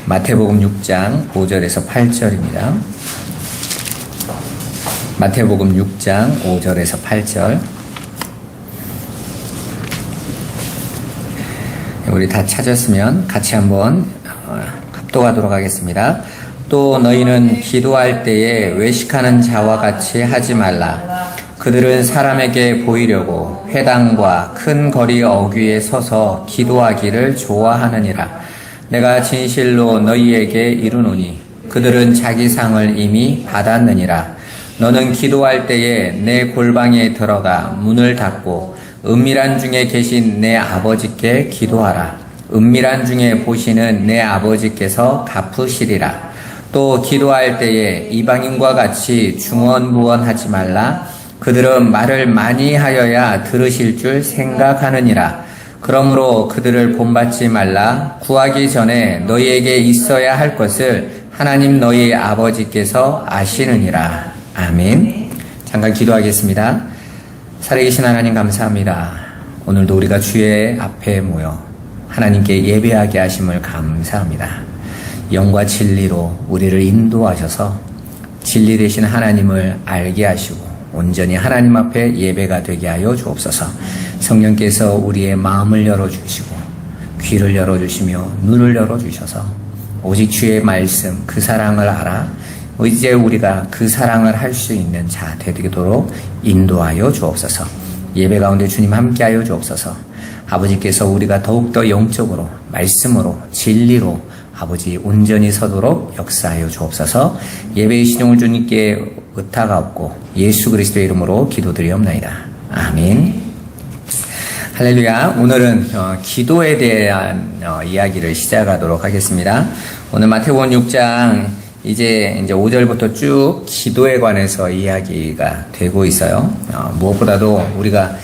마태복음 6장 5절에서 8절입니다. 마태복음 6장 5절에서 8절. 우리 다 찾았으면 같이 한번 합독하도록 하겠습니다. 또 너희는 기도할 때에 외식하는 자와 같이 하지 말라. 그들은 사람에게 보이려고 회당과 큰 거리 어귀에 서서 기도하기를 좋아하느니라. 내가 진실로 너희에게 이르노니 그들은 자기 상을 이미 받았느니라. 너는 기도할 때에 내 골방에 들어가 문을 닫고 은밀한 중에 계신 내 아버지께 기도하라. 은밀한 중에 보시는 내 아버지께서 갚으시리라. 또 기도할 때에 이방인과 같이 중언부언하지 말라. 그들은 말을 많이 하여야 들으실 줄 생각하느니라. 그러므로 그들을 본받지 말라. 구하기 전에 너희에게 있어야 할 것을 하나님 너희 아버지께서 아시느니라. 아멘. 잠깐 기도하겠습니다. 살아계신 하나님 감사합니다. 오늘도 우리가 주의 앞에 모여 하나님께 예배하게 하심을 감사합니다. 영과 진리로 우리를 인도하셔서 진리 되신 하나님을 알게 하시고 온전히 하나님 앞에 예배가 되게 하여 주옵소서. 성령께서 우리의 마음을 열어주시고 귀를 열어주시며 눈을 열어주셔서 오직 주의 말씀 그 사랑을 알아 이제 우리가 그 사랑을 할 수 있는 자 되도록 인도하여 주옵소서. 예배 가운데 주님 함께하여 주옵소서. 아버지께서 우리가 더욱더 영적으로 말씀으로 진리로 아버지 온전히 서도록 역사하여 주옵소서. 예배의 신용을 주님께 의탁하옵고 예수 그리스도의 이름으로 기도드리옵나이다. 아멘. 할렐루야. 오늘은 기도에 대한 이야기를 시작하도록 하겠습니다. 오늘 마태복음 6장 이제 5절부터 쭉 기도에 관해서 이야기가 되고 있어요. 무엇보다도 우리가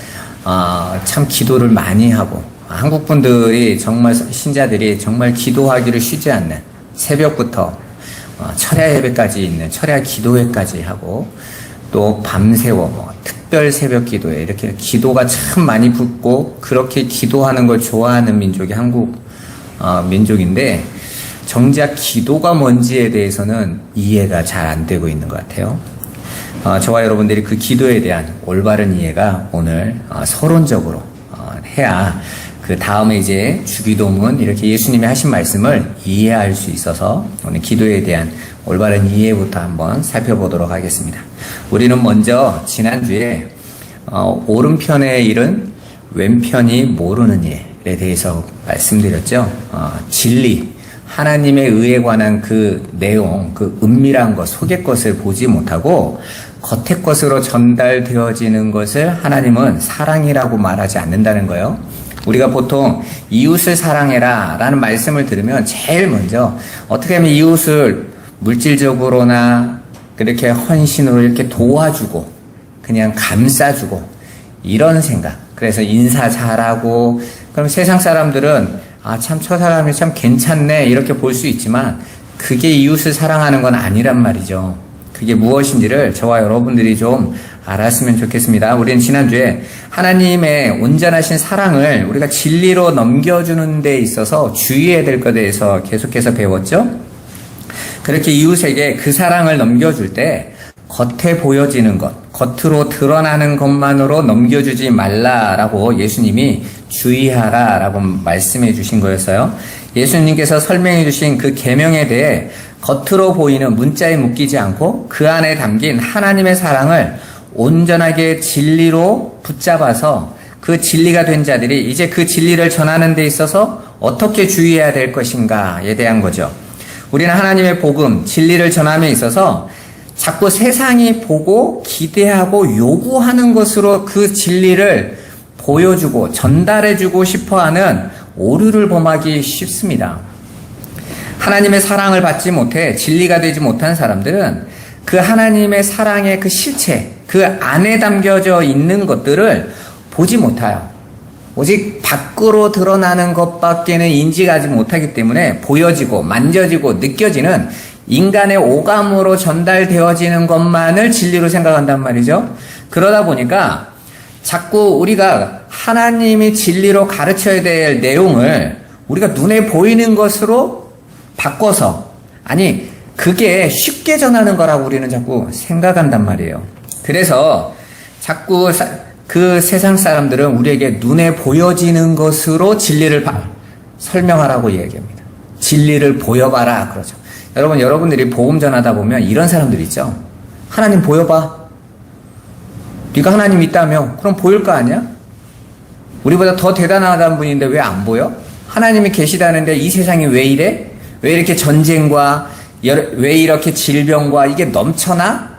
참 기도를 많이 하고 한국 분들이 정말 신자들이 정말 기도하기를 쉬지 않는 새벽부터 철야 예배까지 있는 철야 기도회까지 하고 또 밤새워 특별 새벽 기도회 이렇게 기도가 참 많이 붙고 그렇게 기도하는 걸 좋아하는 민족이 한국 민족인데 정작 기도가 뭔지에 대해서는 이해가 잘 안 되고 있는 것 같아요. 저와 여러분들이 그 기도에 대한 올바른 이해가 오늘 서론적으로 해야 그 다음에 이제 주기도문 이렇게 예수님이 하신 말씀을 이해할 수 있어서 오늘 기도에 대한 올바른 이해부터 한번 살펴보도록 하겠습니다. 우리는 먼저 지난주에 오른편의 일은 왼편이 모르는 일에 대해서 말씀드렸죠. 진리, 하나님의 의에 관한 그 내용, 그 은밀한 것, 속의 것을 보지 못하고 겉의 것으로 전달되어지는 것을 하나님은 사랑이라고 말하지 않는다는 거예요. 우리가 보통 이웃을 사랑해라 라는 말씀을 들으면 제일 먼저 어떻게 하면 이웃을 물질적으로나 그렇게 헌신으로 이렇게 도와주고 그냥 감싸주고 이런 생각. 그래서 인사 잘하고 그럼 세상 사람들은 참 저 사람이 참 괜찮네 이렇게 볼 수 있지만 그게 이웃을 사랑하는 건 아니란 말이죠. 그게 무엇인지를 저와 여러분들이 좀 알았으면 좋겠습니다. 우리는 지난주에 하나님의 온전하신 사랑을 우리가 진리로 넘겨주는 데 있어서 주의해야 될 것에 대해서 계속해서 배웠죠. 그렇게 이웃에게 그 사랑을 넘겨줄 때 겉에 보여지는 것, 겉으로 드러나는 것만으로 넘겨주지 말라라고 예수님이 주의하라라고 말씀해 주신 거였어요. 예수님께서 설명해 주신 그 계명에 대해 겉으로 보이는 문자에 묶이지 않고 그 안에 담긴 하나님의 사랑을 온전하게 진리로 붙잡아서 그 진리가 된 자들이 이제 그 진리를 전하는 데 있어서 어떻게 주의해야 될 것인가에 대한 거죠. 우리는 하나님의 복음, 진리를 전함에 있어서 자꾸 세상이 보고 기대하고 요구하는 것으로 그 진리를 보여주고 전달해주고 싶어하는 오류를 범하기 쉽습니다. 하나님의 사랑을 받지 못해 진리가 되지 못한 사람들은 그 하나님의 사랑의 그 실체, 그 안에 담겨져 있는 것들을 보지 못해요. 오직 밖으로 드러나는 것밖에는 인지하지 못하기 때문에 보여지고 만져지고 느껴지는 인간의 오감으로 전달되어지는 것만을 진리로 생각한단 말이죠. 그러다 보니까 자꾸 우리가 하나님이 진리로 가르쳐야 될 내용을 우리가 눈에 보이는 것으로 바꿔서, 아니, 그게 쉽게 전하는 거라고 우리는 자꾸 생각한단 말이에요. 그래서 자꾸 그 세상 사람들은 우리에게 눈에 보여지는 것으로 진리를 설명하라고 이야기합니다. 진리를 보여봐라 그러죠. 여러분들이 복음 전하다 보면 이런 사람들 있죠. 하나님 보여봐. 네가 하나님 있다며? 그럼 보일 거 아니야? 우리보다 더 대단하다는 분인데 왜 안 보여? 하나님이 계시다는데 이 세상이 왜 이래? 왜 이렇게 전쟁과 왜 이렇게 질병과 이게 넘쳐나?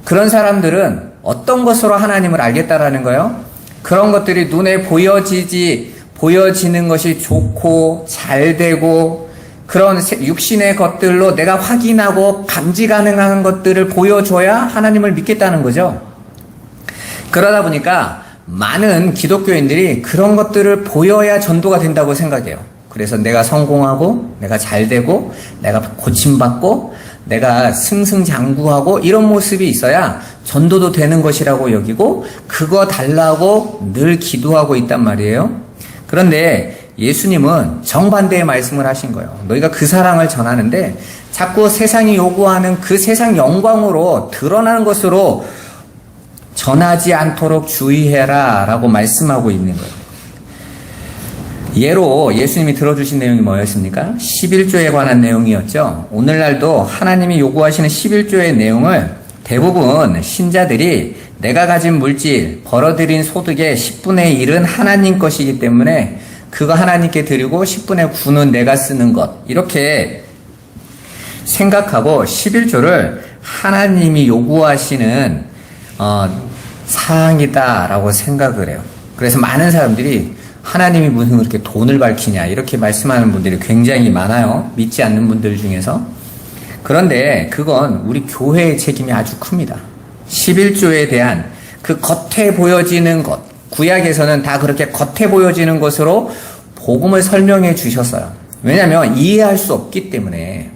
그런 사람들은 어떤 것으로 하나님을 알겠다라는 거예요? 그런 것들이 눈에 보여지는 것이 좋고 잘 되고 그런 육신의 것들로 내가 확인하고 감지 가능한 것들을 보여줘야 하나님을 믿겠다는 거죠. 그러다 보니까 많은 기독교인들이 그런 것들을 보여야 전도가 된다고 생각해요. 그래서 내가 성공하고 내가 잘 되고 내가 고침받고 내가 승승장구하고 이런 모습이 있어야 전도도 되는 것이라고 여기고 그거 달라고 늘 기도하고 있단 말이에요. 그런데 예수님은 정반대의 말씀을 하신 거예요. 너희가 그 사랑을 전하는데 자꾸 세상이 요구하는 그 세상 영광으로 드러나는 것으로 전하지 않도록 주의해라 라고 말씀하고 있는 거예요. 예로 예수님이 들어주신 내용이 뭐였습니까? 11조에 관한 내용이었죠. 오늘날도 하나님이 요구하시는 11조의 내용을 대부분 신자들이 내가 가진 물질, 벌어들인 소득의 10분의 1은 하나님 것이기 때문에 그거 하나님께 드리고 10분의 9는 내가 쓰는 것 이렇게 생각하고 11조를 하나님이 요구하시는 사항이다라고 생각을 해요. 그래서 많은 사람들이 하나님이 무슨 그렇게 돈을 밝히냐 이렇게 말씀하는 분들이 굉장히 많아요. 믿지 않는 분들 중에서. 그런데 그건 우리 교회의 책임이 아주 큽니다. 11조에 대한 그 겉에 보여지는 것, 구약에서는 다 그렇게 겉에 보여지는 것으로 복음을 설명해 주셨어요. 왜냐하면 이해할 수 없기 때문에.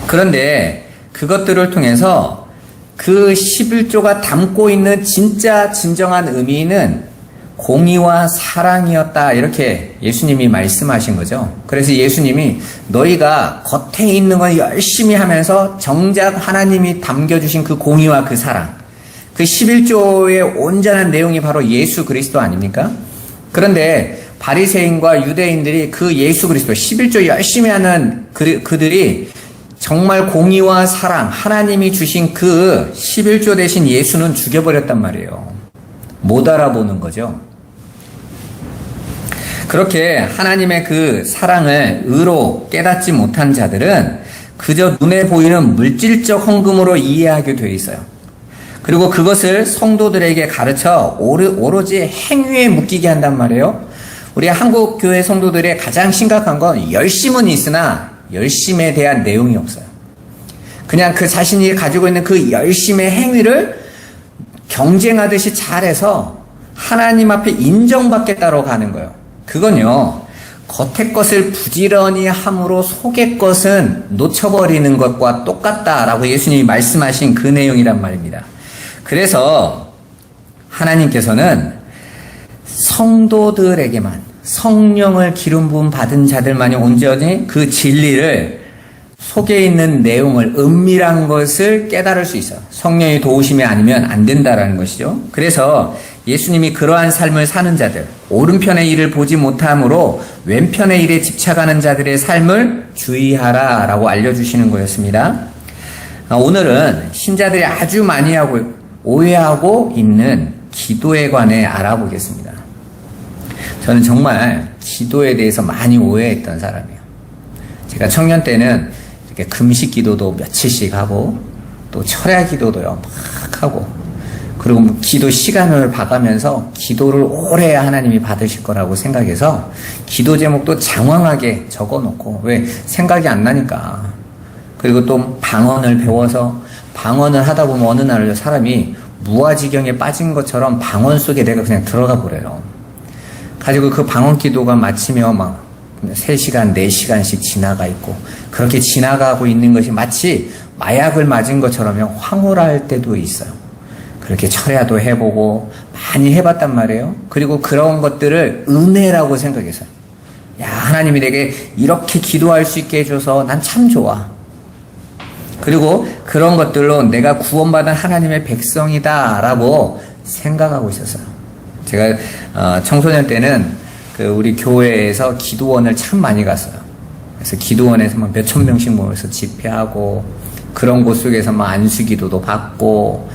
그런데 그것들을 통해서 그 11조가 담고 있는 진정한 의미는 공의와 사랑이었다 이렇게 예수님이 말씀하신 거죠. 그래서 예수님이 너희가 겉에 있는 건 열심히 하면서 정작 하나님이 담겨주신 그 공의와 그 사랑, 그 11조의 온전한 내용이 바로 예수 그리스도 아닙니까? 그런데 바리새인과 유대인들이 그 예수 그리스도 11조 열심히 하는 그들이 정말 공의와 사랑, 하나님이 주신 그 11조 대신 예수는 죽여버렸단 말이에요. 못 알아보는 거죠. 그렇게 하나님의 그 사랑을 의로 깨닫지 못한 자들은 그저 눈에 보이는 물질적 헌금으로 이해하게 되어 있어요. 그리고 그것을 성도들에게 가르쳐 오로지 행위에 묶이게 한단 말이에요. 우리 한국 교회 성도들의 가장 심각한 건 열심은 있으나 열심에 대한 내용이 없어요. 그냥 그 자신이 가지고 있는 그 열심의 행위를 경쟁하듯이 잘해서 하나님 앞에 인정받겠다고 가는 거예요. 그건요, 겉의 것을 부지런히 함으로 속의 것은 놓쳐버리는 것과 똑같다라고 예수님이 말씀하신 그 내용이란 말입니다. 그래서 하나님께서는 성도들에게만 성령을 기름 부음 받은 자들만이 온전히 그 진리를 속에 있는 내용을 은밀한 것을 깨달을 수 있어요. 성령이 도우심이 아니면 안 된다라는 것이죠. 그래서 예수님이 그러한 삶을 사는 자들, 오른편의 일을 보지 못함으로 왼편의 일에 집착하는 자들의 삶을 주의하라 라고 알려주시는 거였습니다. 오늘은 신자들이 아주 많이 오해하고 있는 기도에 관해 알아보겠습니다. 저는 정말 기도에 대해서 많이 오해했던 사람이에요. 제가 청년 때는 이렇게 금식 기도도 며칠씩 하고 또 철야 기도도요 막 하고 그리고 뭐 기도 시간을 봐가면서 기도를 오래 하나님이 받으실 거라고 생각해서 기도 제목도 장황하게 적어놓고 왜 생각이 안 나니까. 그리고 또 방언을 배워서 방언을 하다 보면 어느 날 사람이 무아지경에 빠진 것처럼 방언 속에 내가 그냥 들어가 버려요. 가지고 그 방언 기도가 마치며 막 3시간, 4시간씩 지나가 있고 그렇게 지나가고 있는 것이 마치 마약을 맞은 것처럼 황홀할 때도 있어요. 그렇게 철야도 해보고 많이 해봤단 말이에요. 그리고 그런 것들을 은혜라고 생각해서 야 하나님이 내게 이렇게 기도할 수 있게 해줘서 난 참 좋아. 그리고 그런 것들로 내가 구원받은 하나님의 백성이다라고 생각하고 있었어요. 제가 청소년 때는 우리 교회에서 기도원을 참 많이 갔어요. 그래서 기도원에서 막 몇천 명씩 모여서 집회하고 그런 곳 속에서 막 안수기도도 받고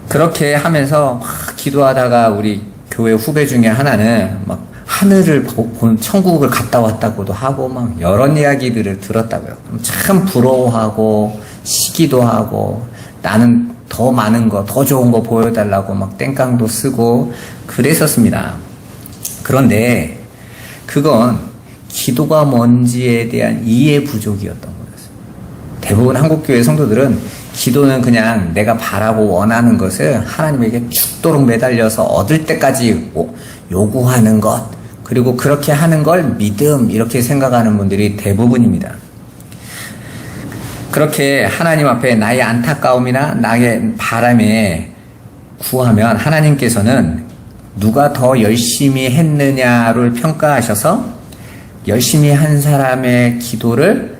그렇게 하면서 막 기도하다가 우리 교회 후배 중에 하나는 막 하늘을 본 천국을 갔다 왔다고도 하고 막 여러 이야기들을 들었다고요. 참 부러워하고 시기도 하고 나는 더 많은 거, 더 좋은 거 보여달라고 막 땡깡도 쓰고 그랬었습니다. 그런데 그건 기도가 뭔지에 대한 이해 부족이었던 거였어요. 대부분 한국교회 성도들은 기도는 그냥 내가 바라고 원하는 것을 하나님에게 죽도록 매달려서 얻을 때까지 요구하는 것, 그리고 그렇게 하는 걸 믿음, 이렇게 생각하는 분들이 대부분입니다. 그렇게 하나님 앞에 나의 안타까움이나 나의 바람에 구하면 하나님께서는 누가 더 열심히 했느냐를 평가하셔서 열심히 한 사람의 기도를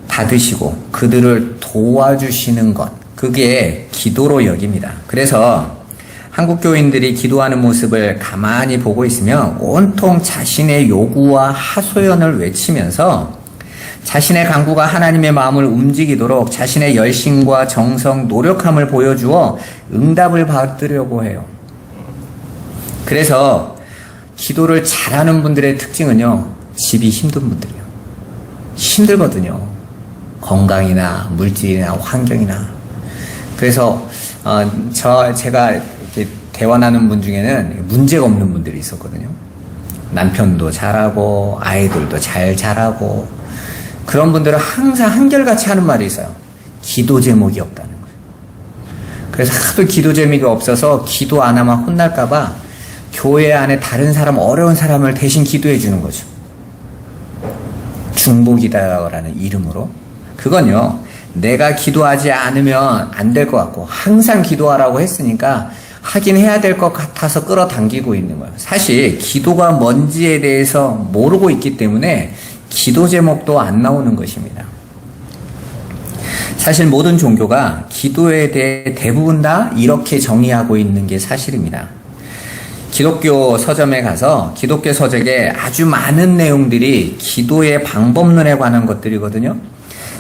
받으시고 그들을 도와주시는 것, 그게 기도로 여깁니다. 그래서 한국 교인들이 기도하는 모습을 가만히 보고 있으면 온통 자신의 요구와 하소연을 외치면서 자신의 간구가 하나님의 마음을 움직이도록 자신의 열심과 정성, 노력함을 보여주어 응답을 받으려고 해요. 그래서 기도를 잘하는 분들의 특징은요, 집이 힘든 분들이에요. 힘들거든요. 건강이나 물질이나 환경이나. 그래서 제가 이렇게 대화 나눈 분 중에는 문제가 없는 분들이 있었거든요. 남편도 잘하고 아이들도 잘 자라고. 그런 분들은 항상 한결같이 하는 말이 있어요. 기도 제목이 없다는 거예요. 그래서 하도 기도 제목이 없어서 기도 안 하면 혼날까봐 교회 안에 다른 사람, 어려운 사람을 대신 기도해 주는 거죠. 중복이다라는 이름으로. 그건요, 내가 기도하지 않으면 안 될 것 같고 항상 기도하라고 했으니까 하긴 해야 될 것 같아서 끌어당기고 있는 거예요. 사실 기도가 뭔지에 대해서 모르고 있기 때문에 기도 제목도 안 나오는 것입니다. 사실 모든 종교가 기도에 대해 대부분 다 이렇게 정의하고 있는 게 사실입니다. 기독교 서점에 가서 기독교 서적에 아주 많은 내용들이 기도의 방법론에 관한 것들이거든요.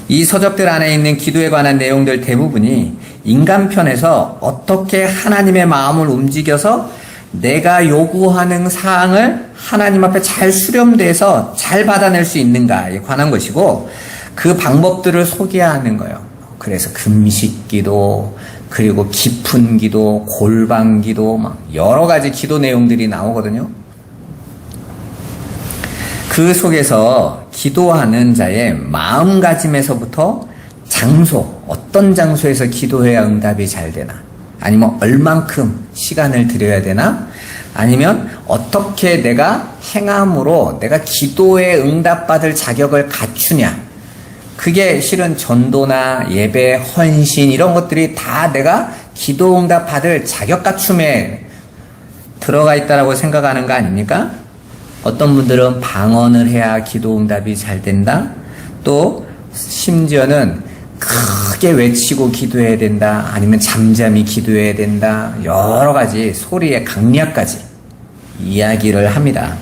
이 서적들 안에 있는 기도에 관한 내용들 대부분이 인간편에서 어떻게 하나님의 마음을 움직여서 내가 요구하는 사항을 하나님 앞에 잘 수렴돼서 잘 받아낼 수 있는가에 관한 것이고 그 방법들을 소개하는 거예요. 그래서 금식 기도, 그리고 깊은 기도, 골방 기도, 막 여러 가지 기도 내용들이 나오거든요. 그 속에서 기도하는 자의 마음가짐에서부터 장소, 어떤 장소에서 기도해야 응답이 잘 되나, 아니면 얼만큼 시간을 들여야 되나, 아니면 어떻게 내가 행함으로 내가 기도에 응답받을 자격을 갖추냐, 그게 실은 전도나 예배, 헌신 이런 것들이 다 내가 기도 응답 받을 자격 갖춤에 들어가 있다라고 생각하는 거 아닙니까? 어떤 분들은 방언을 해야 기도 응답이 잘 된다. 또 심지어는 크게 외치고 기도해야 된다. 아니면 잠잠히 기도해야 된다. 여러 가지 소리의 강약까지 이야기를 합니다.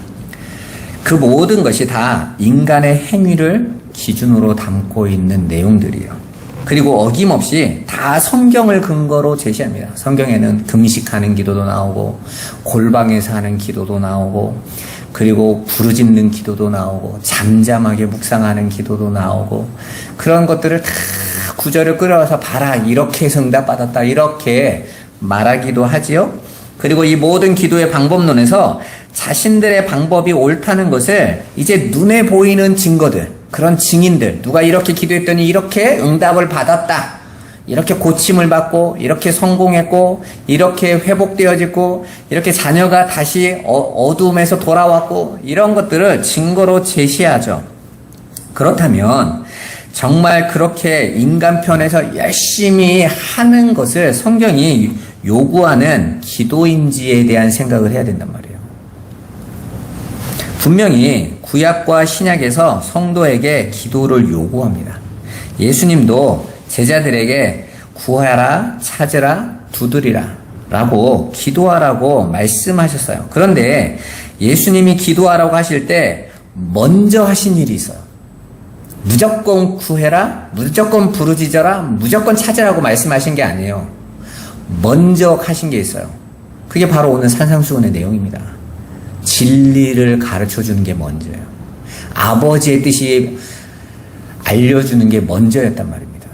그 모든 것이 다 인간의 행위를 기준으로 담고 있는 내용들이에요. 그리고 어김없이 다 성경을 근거로 제시합니다. 성경에는 금식하는 기도도 나오고 골방에서 하는 기도도 나오고 그리고 부르짖는 기도도 나오고 잠잠하게 묵상하는 기도도 나오고 그런 것들을 다 구절을 끌어와서 봐라, 이렇게 해서 응답받았다, 이렇게 말하기도 하지요. 그리고 이 모든 기도의 방법론에서 자신들의 방법이 옳다는 것을 이제 눈에 보이는 증거들, 그런 증인들, 누가 이렇게 기도했더니 이렇게 응답을 받았다, 이렇게 고침을 받고, 이렇게 성공했고, 이렇게 회복되어지고, 이렇게 자녀가 다시 어둠에서 돌아왔고, 이런 것들을 증거로 제시하죠. 그렇다면 정말 그렇게 인간 편에서 열심히 하는 것을 성경이 요구하는 기도인지에 대한 생각을 해야 된단 말이에요. 분명히 구약과 신약에서 성도에게 기도를 요구합니다. 예수님도 제자들에게 구하라, 찾으라, 두드리라 라고 기도하라고 말씀하셨어요. 그런데 예수님이 기도하라고 하실 때 먼저 하신 일이 있어요. 무조건 구해라, 무조건 부르짖어라, 무조건 찾으라고 말씀하신 게 아니에요. 먼저 하신 게 있어요. 그게 바로 오늘 산상수훈의 내용입니다. 진리를 가르쳐주는 게 먼저예요. 아버지의 뜻이 알려주는 게 먼저였단 말입니다.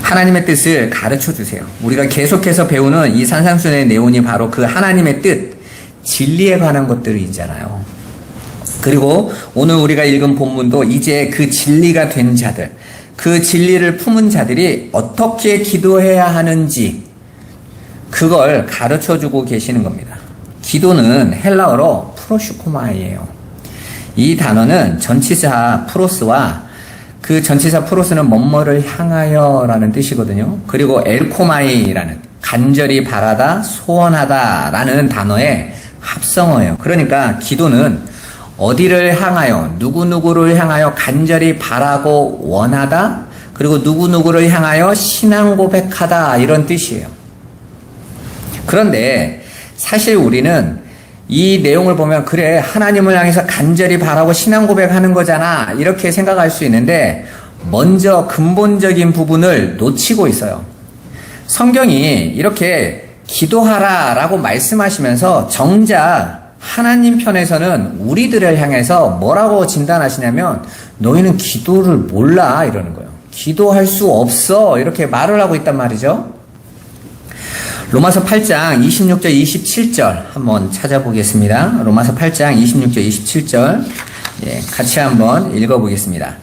하나님의 뜻을 가르쳐주세요. 우리가 계속해서 배우는 이 산상수훈의 내용이 바로 그 하나님의 뜻, 진리에 관한 것들이잖아요. 그리고 오늘 우리가 읽은 본문도 이제 그 진리가 된 자들, 그 진리를 품은 자들이 어떻게 기도해야 하는지 그걸 가르쳐주고 계시는 겁니다. 기도는 헬라어로 프로슈코마이에요. 이 단어는 전치사 프로스와 그 전치사 프로스는 뭐뭐를 향하여 라는 뜻이거든요. 그리고 엘코마이라는 간절히 바라다, 소원하다 라는 단어의 합성어예요. 그러니까 기도는 어디를 향하여, 누구누구를 향하여 간절히 바라고 원하다, 그리고 누구누구를 향하여 신앙 고백하다 이런 뜻이에요. 그런데 사실 우리는 이 내용을 보면 그래 하나님을 향해서 간절히 바라고 신앙 고백하는 거잖아 이렇게 생각할 수 있는데 먼저 근본적인 부분을 놓치고 있어요. 성경이 이렇게 기도하라 라고 말씀하시면서 정작 하나님 편에서는 우리들을 향해서 뭐라고 진단하시냐면 너희는 기도를 몰라 이러는 거예요. 기도할 수 없어 이렇게 말을 하고 있단 말이죠. 로마서 8장 26절 27절 한번 찾아보겠습니다. 로마서 8장 26절 27절 같이 한번 읽어보겠습니다.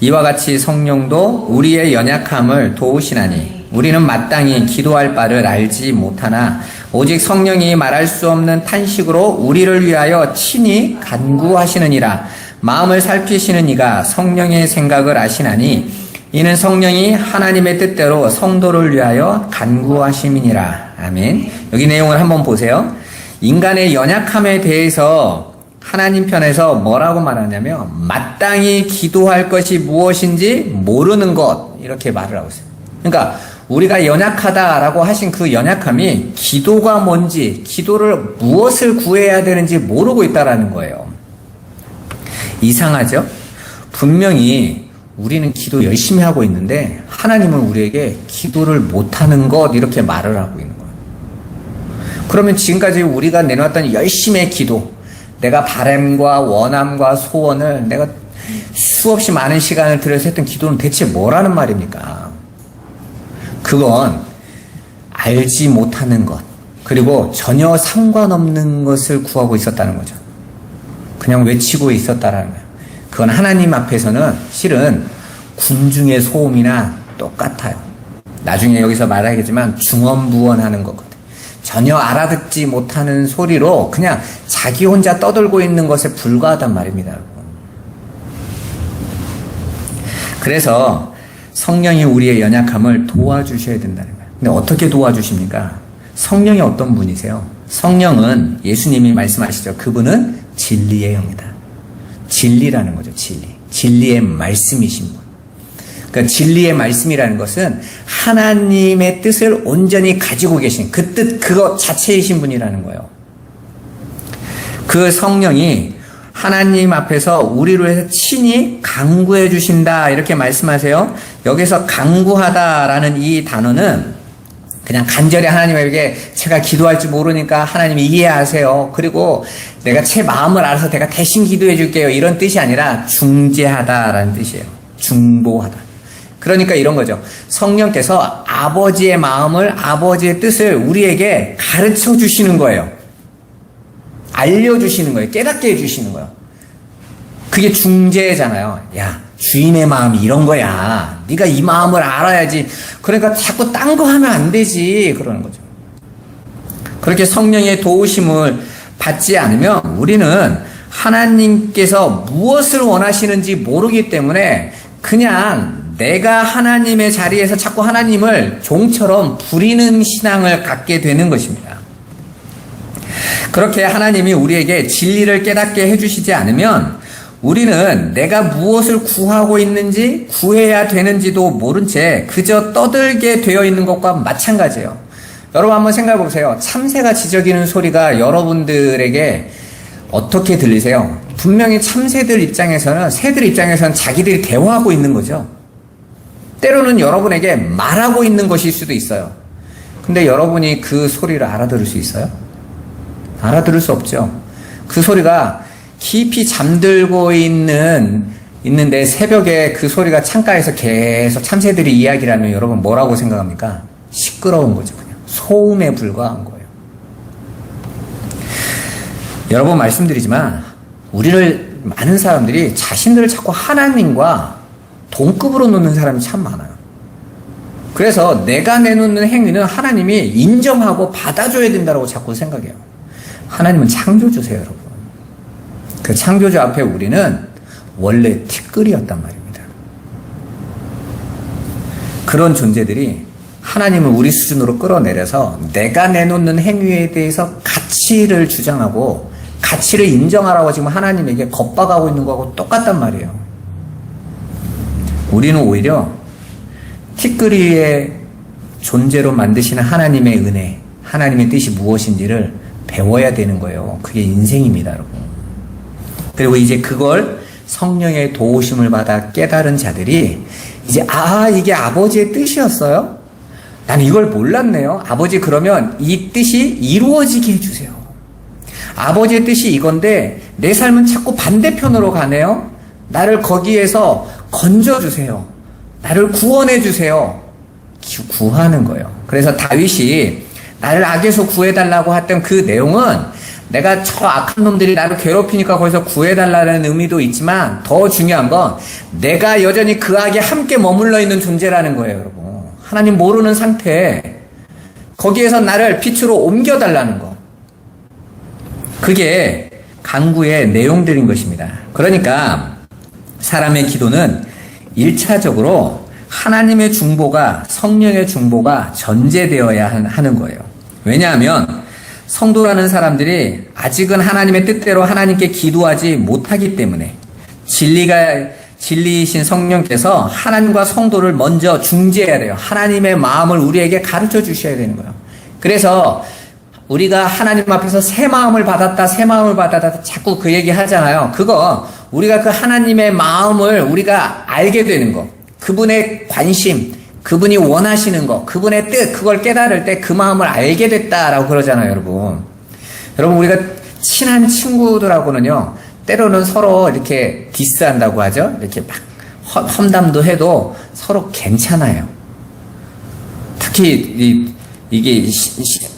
이와 같이 성령도 우리의 연약함을 도우시나니 우리는 마땅히 기도할 바를 알지 못하나 오직 성령이 말할 수 없는 탄식으로 우리를 위하여 친히 간구하시느니라. 마음을 살피시는 이가 성령의 생각을 아시나니 이는 성령이 하나님의 뜻대로 성도를 위하여 간구하심이니라. 아멘. 여기 내용을 한번 보세요. 인간의 연약함에 대해서 하나님 편에서 뭐라고 말하냐면 마땅히 기도할 것이 무엇인지 모르는 것 이렇게 말을 하고 있어요. 그러니까 우리가 연약하다라고 하신 그 연약함이 기도가 뭔지, 기도를 무엇을 구해야 되는지 모르고 있다라는 거예요. 이상하죠? 분명히 우리는 기도 열심히 하고 있는데 하나님은 우리에게 기도를 못하는 것 이렇게 말을 하고 있는 거예요. 그러면 지금까지 우리가 내놓았던 열심의 기도, 내가 바람과 원함과 소원을 내가 수없이 많은 시간을 들여서 했던 기도는 대체 뭐라는 말입니까? 그건 알지 못하는 것, 그리고 전혀 상관없는 것을 구하고 있었다는 거죠. 그냥 외치고 있었다라는 거예요. 그건 하나님 앞에서는 실은 군중의 소음이나 똑같아요. 나중에 여기서 말하겠지만 중언부언하는 거거든요. 전혀 알아듣지 못하는 소리로 그냥 자기 혼자 떠들고 있는 것에 불과하단 말입니다. 그래서 성령이 우리의 연약함을 도와주셔야 된다는 거예요. 근데 어떻게 도와주십니까? 성령이 어떤 분이세요? 성령은 예수님이 말씀하시죠. 그분은 진리의 영이다. 진리라는 거죠. 진리. 진리의 말씀이신 분. 그러니까 진리의 말씀이라는 것은 하나님의 뜻을 온전히 가지고 계신 그 뜻, 그것 자체이신 분이라는 거예요. 그 성령이 하나님 앞에서 우리로 해서 친히 간구해 주신다 이렇게 말씀하세요. 여기서 간구하다라는 이 단어는 그냥 간절히 하나님에게 제가 기도할 줄 모르니까 하나님이 이해하세요. 그리고 내가 제 마음을 알아서 내가 대신 기도해 줄게요. 이런 뜻이 아니라 중재하다라는 뜻이에요. 중보하다. 그러니까 이런 거죠. 성령께서 아버지의 마음을, 아버지의 뜻을 우리에게 가르쳐 주시는 거예요. 알려주시는 거예요. 깨닫게 해주시는 거예요. 그게 중재잖아요. 야, 주인의 마음이 이런 거야. 네가 이 마음을 알아야지. 그러니까 자꾸 딴 거 하면 안 되지. 그러는 거죠. 그렇게 성령의 도우심을 받지 않으면 우리는 하나님께서 무엇을 원하시는지 모르기 때문에 그냥 내가 하나님의 자리에서 자꾸 하나님을 종처럼 부리는 신앙을 갖게 되는 것입니다. 그렇게 하나님이 우리에게 진리를 깨닫게 해주시지 않으면 우리는 내가 무엇을 구하고 있는지 구해야 되는지도 모른 채 그저 떠들게 되어 있는 것과 마찬가지예요. 여러분 한번 생각해 보세요. 참새가 지저귀는 소리가 여러분들에게 어떻게 들리세요? 분명히 참새들 입장에서는, 새들 입장에서는 자기들이 대화하고 있는 거죠. 때로는 여러분에게 말하고 있는 것일 수도 있어요. 근데 여러분이 그 소리를 알아들을 수 있어요? 알아들을 수 없죠. 그 소리가 깊이 잠들고 있는데 새벽에 그 소리가 창가에서 계속 참새들이 이야기를 하면 여러분 뭐라고 생각합니까? 시끄러운 거죠. 그냥 소음에 불과한 거예요. 여러 번 말씀드리지만 우리를 많은 사람들이 자신들을 자꾸 하나님과 동급으로 놓는 사람이 참 많아요. 그래서 내가 내놓는 행위는 하나님이 인정하고 받아줘야 된다고 자꾸 생각해요. 하나님은 창조주세요, 여러분. 그 창조주 앞에 우리는 원래 티끌이었단 말입니다. 그런 존재들이 하나님을 우리 수준으로 끌어내려서 내가 내놓는 행위에 대해서 가치를 주장하고 가치를 인정하라고 지금 하나님에게 겁박하고 있는 거하고 똑같단 말이에요. 우리는 오히려 티끌이의 존재로 만드시는 하나님의 은혜, 하나님의 뜻이 무엇인지를 배워야 되는 거예요. 그게 인생입니다, 여러분. 그리고 이제 그걸 성령의 도우심을 받아 깨달은 자들이 이제 이게 아버지의 뜻이었어요? 나는 이걸 몰랐네요. 아버지 그러면 이 뜻이 이루어지게 해주세요. 아버지의 뜻이 이건데 내 삶은 자꾸 반대편으로 가네요. 나를 거기에서 건져주세요. 나를 구원해주세요. 구하는 거예요. 그래서 다윗이 나를 악에서 구해달라고 했던 그 내용은 내가 저 악한 놈들이 나를 괴롭히니까 거기서 구해달라는 의미도 있지만 더 중요한 건 내가 여전히 그 악에 함께 머물러 있는 존재라는 거예요, 여러분. 하나님 모르는 상태에 거기에서 나를 빛으로 옮겨달라는 거. 그게 간구의 내용들인 것입니다. 그러니까 사람의 기도는 1차적으로 하나님의 중보가, 성령의 중보가 전제되어야 하는 거예요. 왜냐하면 성도라는 사람들이 아직은 하나님의 뜻대로 하나님께 기도하지 못하기 때문에 진리이신 성령께서 하나님과 성도를 먼저 중재해야 돼요. 하나님의 마음을 우리에게 가르쳐 주셔야 되는 거예요. 그래서 우리가 하나님 앞에서 새 마음을 받았다 자꾸 그 얘기 하잖아요. 그거 우리가 그 하나님의 마음을 우리가 알게 되는 거, 그분의 관심, 그분이 원하시는 거, 그분의 뜻, 그걸 깨달을 때 그 마음을 알게 됐다라고 그러잖아요, 여러분. 여러분, 우리가 친한 친구들하고는요, 때로는 서로 이렇게 디스한다고 하죠. 이렇게 막 험담도 해도 서로 괜찮아요. 특히 이게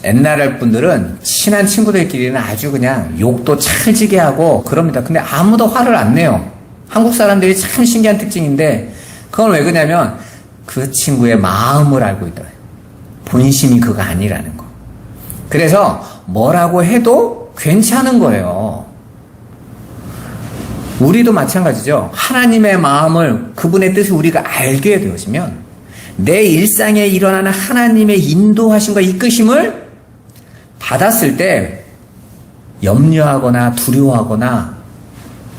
옛날 분들은 친한 친구들끼리는 아주 그냥 욕도 찰지게 하고 그럽니다. 근데 아무도 화를 안 내요. 한국 사람들이 참 신기한 특징인데 그건 왜 그러냐면 그 친구의 마음을 알고 있다. 본심이 그거 아니라는 거. 그래서 뭐라고 해도 괜찮은 거예요. 우리도 마찬가지죠. 하나님의 마음을, 그분의 뜻을 우리가 알게 되어지면 내 일상에 일어나는 하나님의 인도하심과 이끄심을 받았을 때 염려하거나 두려워하거나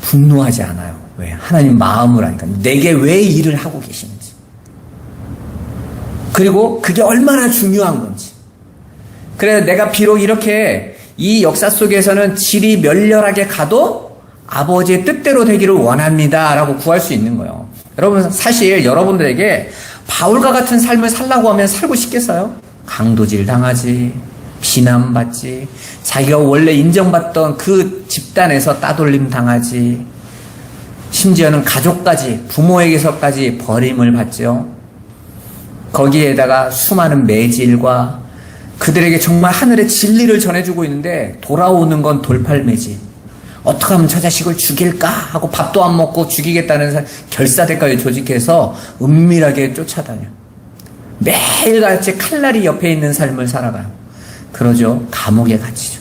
분노하지 않아요. 왜? 하나님 마음을 아니까. 내게 왜 일을 하고 계시는지. 그리고 그게 얼마나 중요한 건지. 그래서 내가 비록 이렇게 이 역사 속에서는 질이 멸렬하게 가도 아버지의 뜻대로 되기를 원합니다 라고 구할 수 있는 거예요. 여러분, 사실 여러분들에게 바울과 같은 삶을 살라고 하면 살고 싶겠어요? 강도질 당하지, 비난받지, 자기가 원래 인정받던 그 집단에서 따돌림 당하지, 심지어는 가족까지, 부모에게서까지 버림을 받죠. 거기에다가 수많은 매질과 그들에게 정말 하늘의 진리를 전해주고 있는데 돌아오는 건 돌팔매질. 어떻게 하면 저 자식을 죽일까 하고 밥도 안 먹고 죽이겠다는 결사대까지 조직해서 은밀하게 쫓아다녀. 매일같이 칼날이 옆에 있는 삶을 살아가요. 그러죠. 감옥에 갇히죠.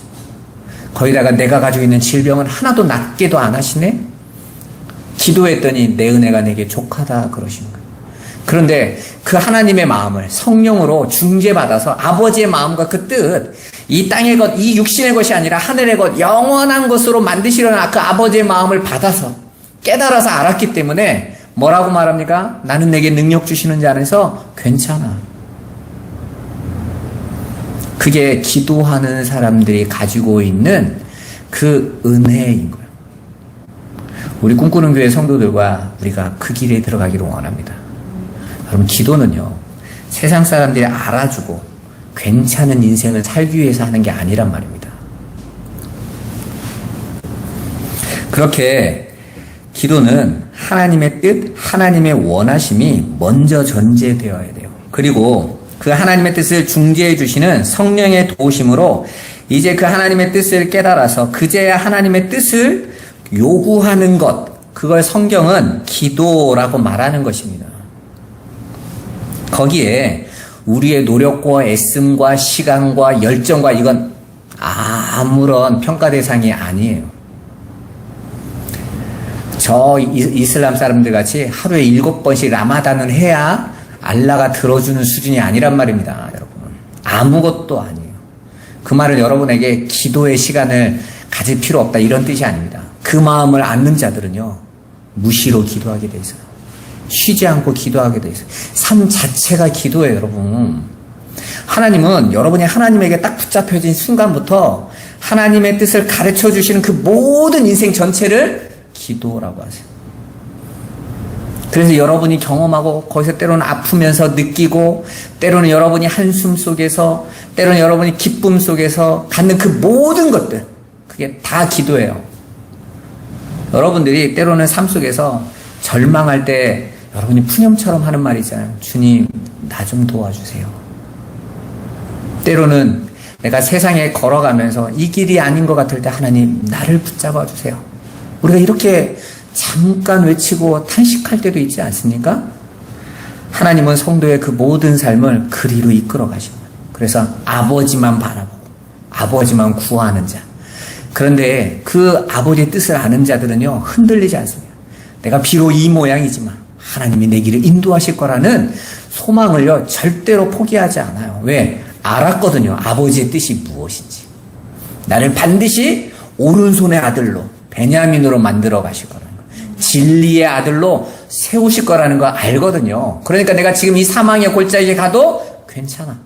거기다가 내가 가지고 있는 질병은 하나도 낫게도 안 하시네? 기도했더니 내 은혜가 내게 족하다 그러시는 거예요. 그런데 그 하나님의 마음을 성령으로 중재받아서 아버지의 마음과 그 뜻, 이 땅의 것, 이 육신의 것이 아니라 하늘의 것, 영원한 것으로 만드시려는 그 아버지의 마음을 받아서 깨달아서 알았기 때문에 뭐라고 말합니까? 나는 내게 능력 주시는 자 안에서 괜찮아. 그게 기도하는 사람들이 가지고 있는 그 은혜인 거예요. 우리 꿈꾸는 교회 성도들과 우리가 그 길에 들어가기를 원합니다. 여러분, 기도는요, 세상 사람들이 알아주고 괜찮은 인생을 살기 위해서 하는 게 아니란 말입니다. 그렇게 기도는 하나님의 뜻, 하나님의 원하심이 먼저 전제되어야 돼요. 그리고 그 하나님의 뜻을 중재해 주시는 성령의 도우심으로 이제 그 하나님의 뜻을 깨달아서 그제야 하나님의 뜻을 요구하는 것, 그걸 성경은 기도라고 말하는 것입니다. 거기에 우리의 노력과 애씀과 시간과 열정과 이건 아무런 평가 대상이 아니에요. 저 이슬람 사람들 같이 하루에 7번씩 라마단을 해야 알라가 들어주는 수준이 아니란 말입니다, 여러분. 아무것도 아니에요. 그 말은 여러분에게 기도의 시간을 가질 필요 없다, 이런 뜻이 아닙니다. 그 마음을 안는 자들은요, 무시로 기도하게 돼 있어요. 쉬지 않고 기도하게 돼 있어요. 삶 자체가 기도예요, 여러분. 하나님은 여러분이 하나님에게 딱 붙잡혀진 순간부터 하나님의 뜻을 가르쳐 주시는 그 모든 인생 전체를 기도라고 하세요. 그래서 여러분이 경험하고 거기서 때로는 아프면서 느끼고 때로는 여러분이 한숨 속에서 때로는 여러분이 기쁨 속에서 갖는 그 모든 것들, 그게 다 기도예요. 여러분들이 때로는 삶 속에서 절망할 때 여러분이 푸념처럼 하는 말이 있잖아요. 주님, 나 좀 도와주세요. 때로는 내가 세상에 걸어가면서 이 길이 아닌 것 같을 때 하나님, 나를 붙잡아 주세요. 우리가 이렇게 잠깐 외치고 탄식할 때도 있지 않습니까? 하나님은 성도의 그 모든 삶을 그리로 이끌어 가십니다. 그래서 아버지만 바라보고 아버지만 구하는 자. 그런데 그 아버지의 뜻을 아는 자들은요, 흔들리지 않습니다. 내가 비록 이 모양이지만 하나님이 내 길을 인도하실 거라는 소망을요, 절대로 포기하지 않아요. 왜? 알았거든요. 아버지의 뜻이 무엇인지. 나를 반드시 오른손의 아들로, 베냐민으로 만들어 가실 거라는 거예요. 진리의 아들로 세우실 거라는 거 알거든요. 그러니까 내가 지금 이 사망의 골짜기에 가도 괜찮아.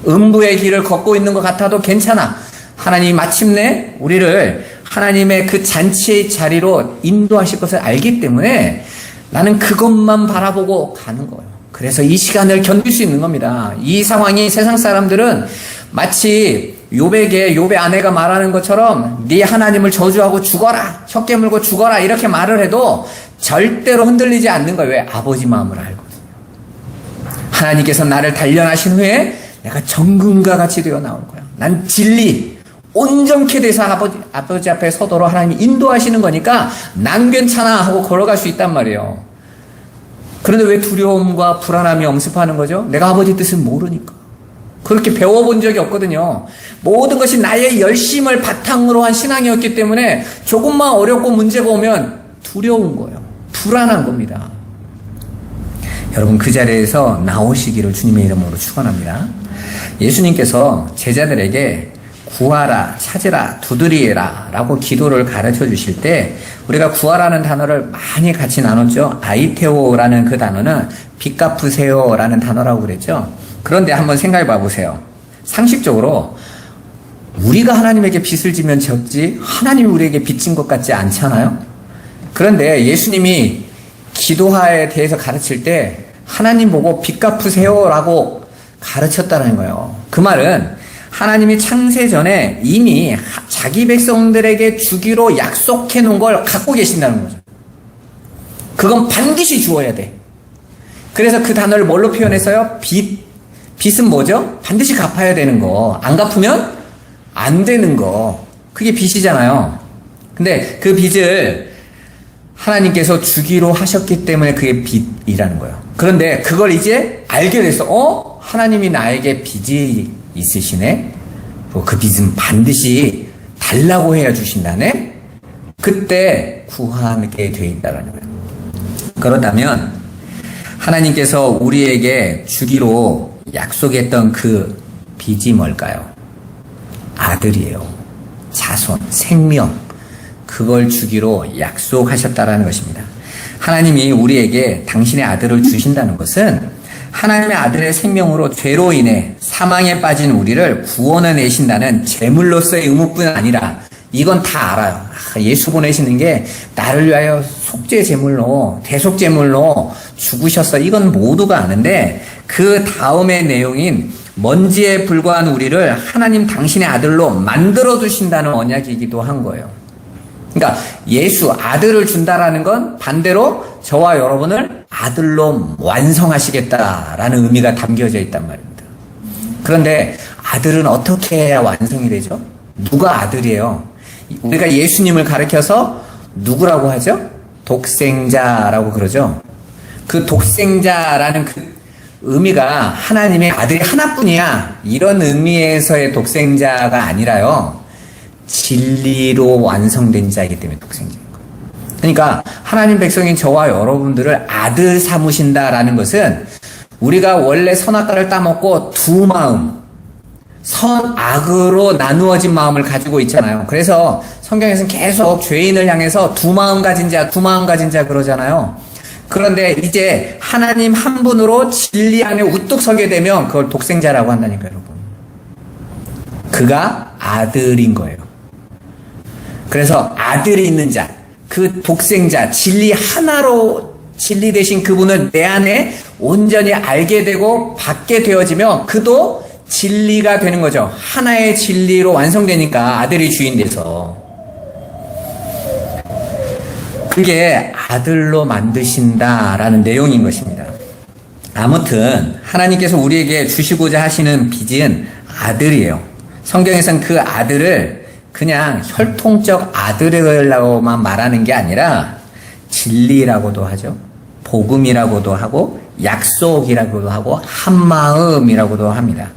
음부의 길을 걷고 있는 것 같아도 괜찮아. 하나님이 마침내 우리를 하나님의 그 잔치의 자리로 인도하실 것을 알기 때문에 나는 그것만 바라보고 가는 거예요. 그래서 이 시간을 견딜 수 있는 겁니다. 이 상황이 세상 사람들은 마치 욥의 아내가 말하는 것처럼 네 하나님을 저주하고 죽어라, 혀 깨물고 죽어라 이렇게 말을 해도 절대로 흔들리지 않는 거예요. 왜? 아버지 마음을 알거든요. 하나님께서 나를 단련하신 후에 내가 정금과 같이 되어 나올 거야. 난 진리 온전케 돼서 아버지 앞에 서도록 하나님이 인도하시는 거니까 난 괜찮아 하고 걸어갈 수 있단 말이에요. 그런데 왜 두려움과 불안함이 엄습하는 거죠? 내가 아버지 뜻을 모르니까. 그렇게 배워본 적이 없거든요. 모든 것이 나의 열심을 바탕으로 한 신앙이었기 때문에 조금만 어렵고 문제가 오면 두려운 거예요. 불안한 겁니다. 여러분, 그 자리에서 나오시기를 주님의 이름으로 축원합니다. 예수님께서 제자들에게 구하라, 찾으라, 두드리라 라고 기도를 가르쳐 주실 때 우리가 구하라는 단어를 많이 같이 나눴죠. 아이테오라는 그 단어는 빚 갚으세요 라는 단어라고 그랬죠. 그런데 한번 생각해 봐 보세요. 상식적으로 우리가 하나님에게 빚을 지면 졌지 하나님이 우리에게 빚진 것 같지 않잖아요. 그런데 예수님이 기도에 대해서 가르칠 때 하나님 보고 빚 갚으세요 라고 가르쳤다는 거예요. 그 말은 하나님이 창세 전에 이미 자기 백성들에게 주기로 약속해 놓은 걸 갖고 계신다는 거죠. 그건 반드시 주어야 돼. 그래서 그 단어를 뭘로 표현했어요? 빚은 뭐죠? 반드시 갚아야 되는 거. 안 갚으면 안 되는 거. 그게 빚이잖아요. 근데 그 빚을 하나님께서 주기로 하셨기 때문에 그게 빚이라는 거예요. 그런데 그걸 이제 알게 돼서 하나님이 나에게 빚이 있으시네? 그 빚은 반드시 달라고 해야 주신다네? 그때 구하게 돼 있다는 거예요. 그렇다면 하나님께서 우리에게 주기로 약속했던 그 빚이 뭘까요? 아들이에요. 자손, 생명, 그걸 주기로 약속하셨다라는 것입니다. 하나님이 우리에게 당신의 아들을 주신다는 것은 하나님의 아들의 생명으로 죄로 인해 사망에 빠진 우리를 구원해내신다는 제물로서의 의무뿐 아니라 이건 다 알아요. 예수 보내시는 게 나를 위하여 속죄 제물로, 대속 제물로 죽으셨어. 이건 모두가 아는데 그 다음의 내용인 먼지에 불과한 우리를 하나님 당신의 아들로 만들어 주신다는 언약이기도 한 거예요. 그러니까 예수 아들을 준다라는 건 반대로 저와 여러분을 아들로 완성하시겠다라는 의미가 담겨져 있단 말입니다. 그런데 아들은 어떻게 해야 완성이 되죠? 누가 아들이에요? 우리가 예수님을 가리켜서 누구라고 하죠? 독생자라고 그러죠. 그 독생자라는 그 의미가 하나님의 아들이 하나뿐이야, 이런 의미에서의 독생자가 아니라요, 진리로 완성된 자이기 때문에 독생자인 거예요. 그러니까 하나님 백성인 저와 여러분들을 아들 삼으신다라는 것은 우리가 원래 선악과를 따먹고 두 마음, 선악으로 나누어진 마음을 가지고 있잖아요. 그래서 성경에서는 계속 죄인을 향해서 두 마음 가진 자, 두 마음 가진 자 그러잖아요. 그런데 이제 하나님 한 분으로 진리 안에 우뚝 서게 되면 그걸 독생자라고 한다니까요, 여러분. 그가 아들인 거예요. 그래서 아들이 있는 자, 그 독생자, 진리 하나로 진리 되신 그분을 내 안에 온전히 알게 되고 받게 되어지면 그도 진리가 되는 거죠. 하나의 진리로 완성되니까 아들이 주인 돼서. 그게 아들로 만드신다라는 내용인 것입니다. 아무튼 하나님께서 우리에게 주시고자 하시는 빚은 아들이에요. 성경에서는 그 아들을 그냥 혈통적 아들이라고만 말하는 게 아니라 진리라고도 하죠. 복음이라고도 하고 약속이라고도 하고 한마음이라고도 합니다.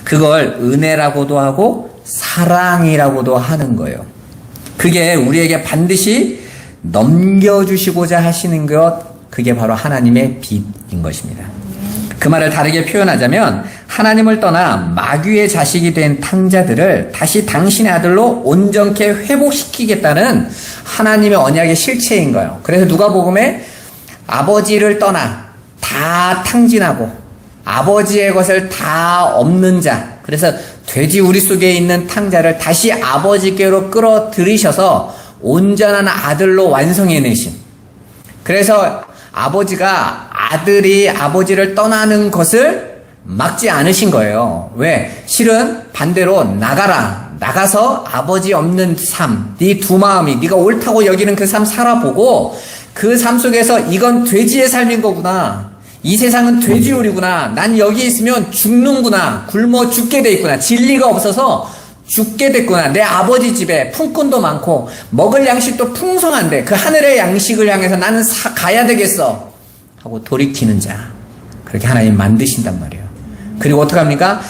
그걸 은혜라고도 하고 사랑이라고도 하는 거예요. 그게 우리에게 반드시 넘겨주시고자 하시는 것, 그게 바로 하나님의 빚인 것입니다. 그 말을 다르게 표현하자면 하나님을 떠나 마귀의 자식이 된 탕자들을 다시 당신의 아들로 온전케 회복시키겠다는 하나님의 언약의 실체인 거예요. 그래서 누가복음에 아버지를 떠나 다 탕진하고 아버지의 것을 다 없는 자, 그래서 돼지 우리 속에 있는 탕자를 다시 아버지께로 끌어들이셔서 온전한 아들로 완성해내신, 그래서 아버지가 아들이 아버지를 떠나는 것을 막지 않으신 거예요. 왜? 실은 반대로 나가서 아버지 없는 삶, 네 두 마음이 네가 옳다고 여기는 그 삶 살아보고 그 삶 속에서 이건 돼지의 삶인 거구나, 이 세상은 돼지요리구나, 난 여기 있으면 죽는구나, 굶어 죽게 돼 있구나, 진리가 없어서 죽게 됐구나, 내 아버지 집에 품꾼도 많고 먹을 양식도 풍성한데 그 하늘의 양식을 향해서 나는 가야 되겠어 하고 돌이키는 자, 그렇게 하나님 만드신단 말이에요. 그리고 어떡합니까?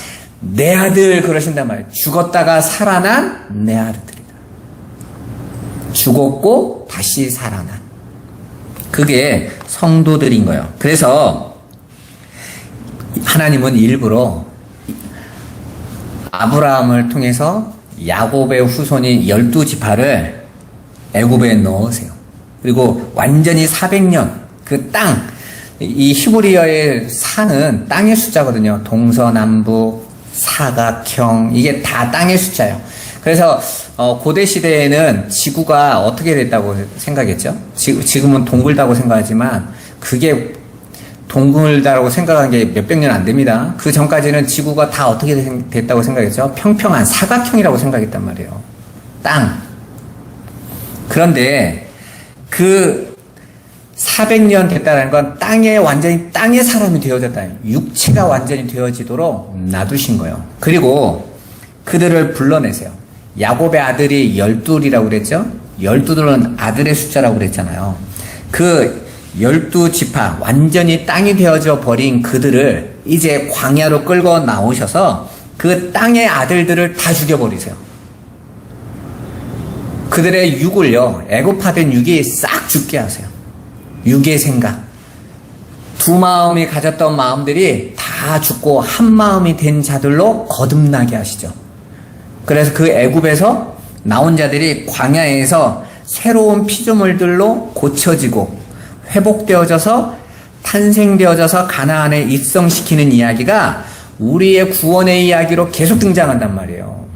내 아들 그러신단 말이에요. 죽었다가 살아난 내 아들이다. 죽었고 다시 살아난, 그게 성도들인 거예요. 그래서 하나님은 일부러 아브라함을 통해서 야곱의 후손이 12지파를 애굽에 넣으세요. 그리고 완전히 400년 그 땅, 이 히브리어의 사는 땅의 숫자거든요. 동서남북 사각형, 이게 다 땅의 숫자예요. 그래서 고대 시대에는 지구가 어떻게 됐다고 생각했죠? 지금은 동글다고 생각하지만 그게 동글다라고 생각한 게 몇백 년 안 됩니다. 그 전까지는 지구가 다 어떻게 됐다고 생각했죠? 평평한 사각형이라고 생각했단 말이에요. 땅. 그런데 그 400년 됐다는 건 완전히 땅의 사람이 되어졌다. 육체가 완전히 되어지도록 놔두신 거예요. 그리고 그들을 불러내세요. 야곱의 아들이 12이라고 그랬죠? 12들은 아들의 숫자라고 그랬잖아요. 그 12지파, 완전히 땅이 되어져 버린 그들을 이제 광야로 끌고 나오셔서 그 땅의 아들들을 다 죽여버리세요. 그들의 육을요, 애굽화된 육이 싹 죽게 하세요. 육의 생각, 두 마음이 가졌던 마음들이 다 죽고 한 마음이 된 자들로 거듭나게 하시죠. 그래서 그 애굽에서 나온 자들이 광야에서 새로운 피조물들로 고쳐지고 회복되어져서 탄생되어져서 가나안에 입성시키는 이야기가 우리의 구원의 이야기로 계속 등장한단 말이에요.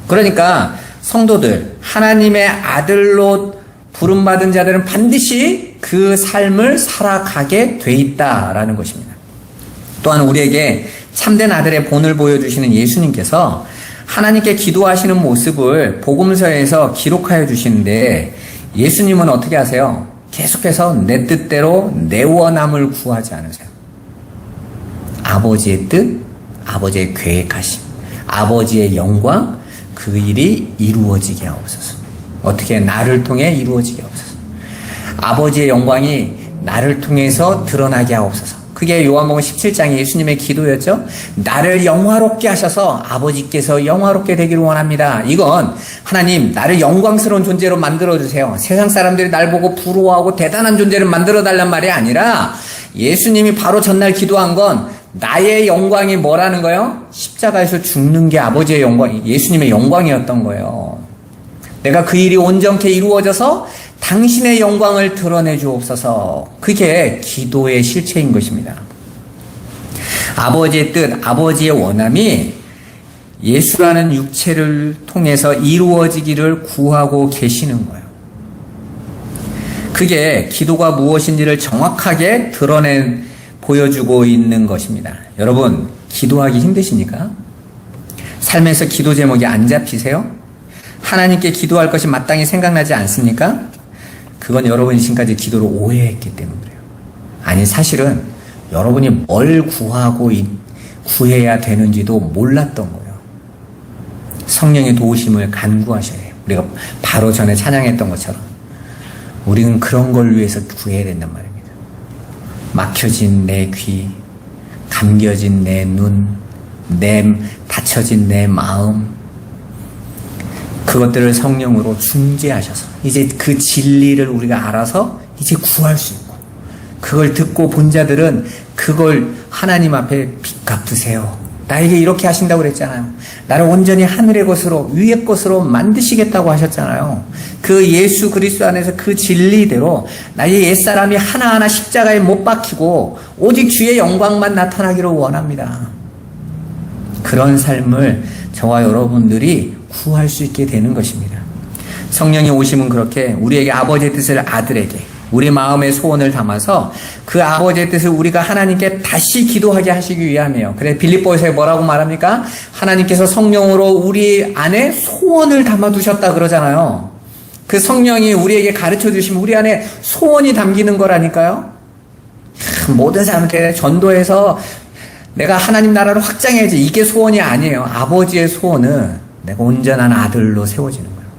그러니까 성도들, 하나님의 아들로 부름받은 자들은 반드시 그 삶을 살아가게 돼 있다라는 것입니다. 또한 우리에게 참된 아들의 본을 보여주시는 예수님께서 하나님께 기도하시는 모습을 복음서에서 기록하여 주시는데 예수님은 어떻게 하세요? 계속해서 내 뜻대로 내 원함을 구하지 않으세요. 아버지의 뜻, 아버지의 계획하심, 아버지의 영광, 그 일이 이루어지게 하옵소서. 어떻게? 나를 통해 이루어지게 하옵소서. 아버지의 영광이 나를 통해서 드러나게 하옵소서. 그게 요한복음 17장의 예수님의 기도였죠. 나를 영화롭게 하셔서 아버지께서 영화롭게 되기를 원합니다. 이건 하나님 나를 영광스러운 존재로 만들어주세요. 세상 사람들이 날 보고 부러워하고 대단한 존재를 만들어달란 말이 아니라 예수님이 바로 전날 기도한 건 나의 영광이 뭐라는 거예요? 십자가에서 죽는 게 아버지의 영광, 예수님의 영광이었던 거예요. 내가 그 일이 온전케 이루어져서 당신의 영광을 드러내 주옵소서. 그게 기도의 실체인 것입니다. 아버지의 뜻, 아버지의 원함이 예수라는 육체를 통해서 이루어지기를 구하고 계시는 거예요. 그게 기도가 무엇인지를 정확하게 보여주고 있는 것입니다. 여러분, 기도하기 힘드십니까? 삶에서 기도 제목이 안 잡히세요? 하나님께 기도할 것이 마땅히 생각나지 않습니까? 그건 여러분이 지금까지 기도를 오해했기 때문에 그래요. 아니, 사실은 여러분이 뭘 구해야 되는지도 몰랐던 거예요. 성령의 도우심을 간구하셔야 해요. 우리가 바로 전에 찬양했던 것처럼 우리는 그런 걸 위해서 구해야 된단 말입니다. 막혀진 내 귀, 감겨진 내 눈, 닫혀진 내 마음, 그것들을 성령으로 중재하셔서 이제 그 진리를 우리가 알아서 이제 구할 수 있고, 그걸 듣고 본 자들은 그걸 하나님 앞에 갚으세요. 나에게 이렇게 하신다고 그랬잖아요. 나를 온전히 하늘의 것으로, 위의 것으로 만드시겠다고 하셨잖아요. 그 예수 그리스도 안에서 그 진리대로 나의 옛사람이 하나하나 십자가에 못 박히고 오직 주의 영광만 나타나기를 원합니다. 그런 삶을 저와 여러분들이 구할 수 있게 되는 것입니다. 성령이 오심은 그렇게 우리에게 아버지의 뜻을 아들에게, 우리 마음의 소원을 담아서 그 아버지의 뜻을 우리가 하나님께 다시 기도하게 하시기 위함이에요. 그래서 빌립보서에 뭐라고 말합니까? 하나님께서 성령으로 우리 안에 소원을 담아두셨다 그러잖아요. 그 성령이 우리에게 가르쳐 주시면 우리 안에 소원이 담기는 거라니까요. 모든 사람한테 전도해서 내가 하나님 나라를 확장해야지, 이게 소원이 아니에요. 아버지의 소원은 내가 온전한 아들로 세워지는 거예요.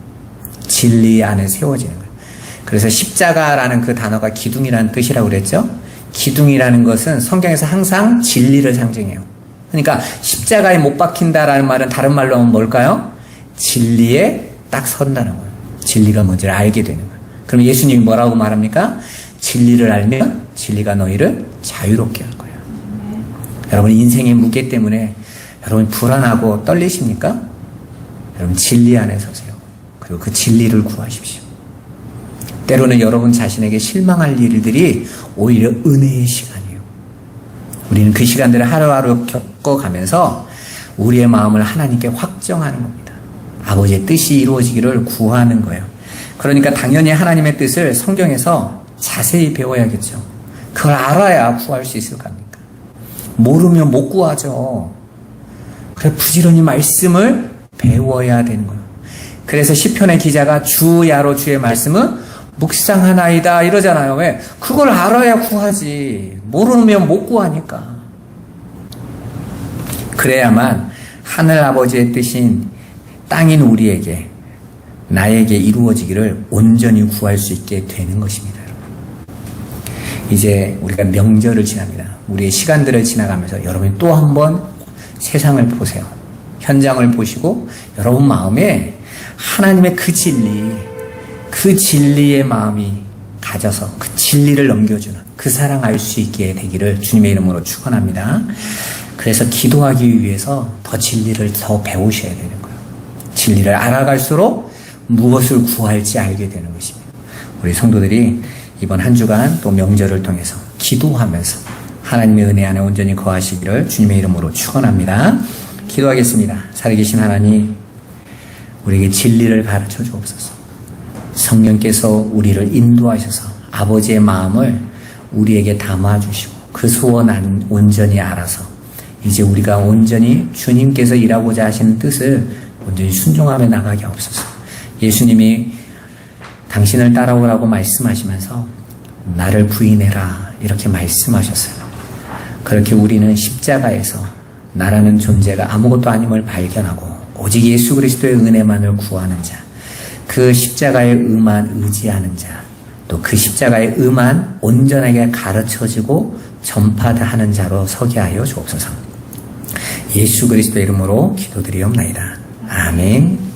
진리 안에 세워지는 거예요. 그래서 십자가라는 그 단어가 기둥이라는 뜻이라고 그랬죠. 기둥이라는 것은 성경에서 항상 진리를 상징해요. 그러니까 십자가에 못 박힌다라는 말은 다른 말로 하면 뭘까요? 진리에 딱 선다는 거예요. 진리가 뭔지를 알게 되는 거예요. 그럼 예수님이 뭐라고 말합니까? 진리를 알면 진리가 너희를 자유롭게 할 거예요. 여러분, 인생의 무게 때문에 여러분 불안하고 떨리십니까? 여러분, 진리 안에 서세요. 그리고 그 진리를 구하십시오. 때로는 여러분 자신에게 실망할 일들이 오히려 은혜의 시간이에요. 우리는 그 시간들을 하루하루 겪어가면서 우리의 마음을 하나님께 확정하는 겁니다. 아버지의 뜻이 이루어지기를 구하는 거예요. 그러니까 당연히 하나님의 뜻을 성경에서 자세히 배워야겠죠. 그걸 알아야 구할 수 있을 겁니까? 모르면 못 구하죠. 그래, 부지런히 말씀을 배워야 되는 거예요. 그래서 시편의 기자가 주야로 주의 말씀은 묵상하나이다 이러잖아요. 왜? 그걸 알아야 구하지. 모르면 못 구하니까. 그래야만 하늘 아버지의 뜻인 땅인 우리에게, 나에게 이루어지기를 온전히 구할 수 있게 되는 것입니다. 이제 우리가 명절을 지납니다. 우리의 시간들을 지나가면서 여러분이 또 한 번 세상을 보세요. 현장을 보시고 여러분 마음에 하나님의 그 진리, 그 진리의 마음이 가져서 그 진리를 넘겨주는 그 사랑 알 수 있게 되기를 주님의 이름으로 축원합니다. 그래서 기도하기 위해서 더 진리를 더 배우셔야 되는 거예요. 진리를 알아갈수록 무엇을 구할지 알게 되는 것입니다. 우리 성도들이 이번 한 주간 또 명절을 통해서 기도하면서 하나님의 은혜 안에 온전히 거하시기를 주님의 이름으로 축원합니다. 기도하겠습니다. 살아계신 하나님, 우리에게 진리를 가르쳐 주옵소서. 성령께서 우리를 인도하셔서 아버지의 마음을 우리에게 담아주시고 그 소원 온전히 알아서 이제 우리가 온전히 주님께서 일하고자 하시는 뜻을 온전히 순종하며 나가게 하옵소서. 예수님이 당신을 따라오라고 말씀하시면서 나를 부인해라 이렇게 말씀하셨어요. 그렇게 우리는 십자가에서 나라는 존재가 아무것도 아님을 발견하고 오직 예수 그리스도의 은혜만을 구하는 자, 그 십자가의 의만 의지하는 자, 또 그 십자가의 의만 온전하게 가르쳐지고 전파하는 자로 서게 하여 주옵소서. 예수 그리스도의 이름으로 기도드리옵나이다. 아멘.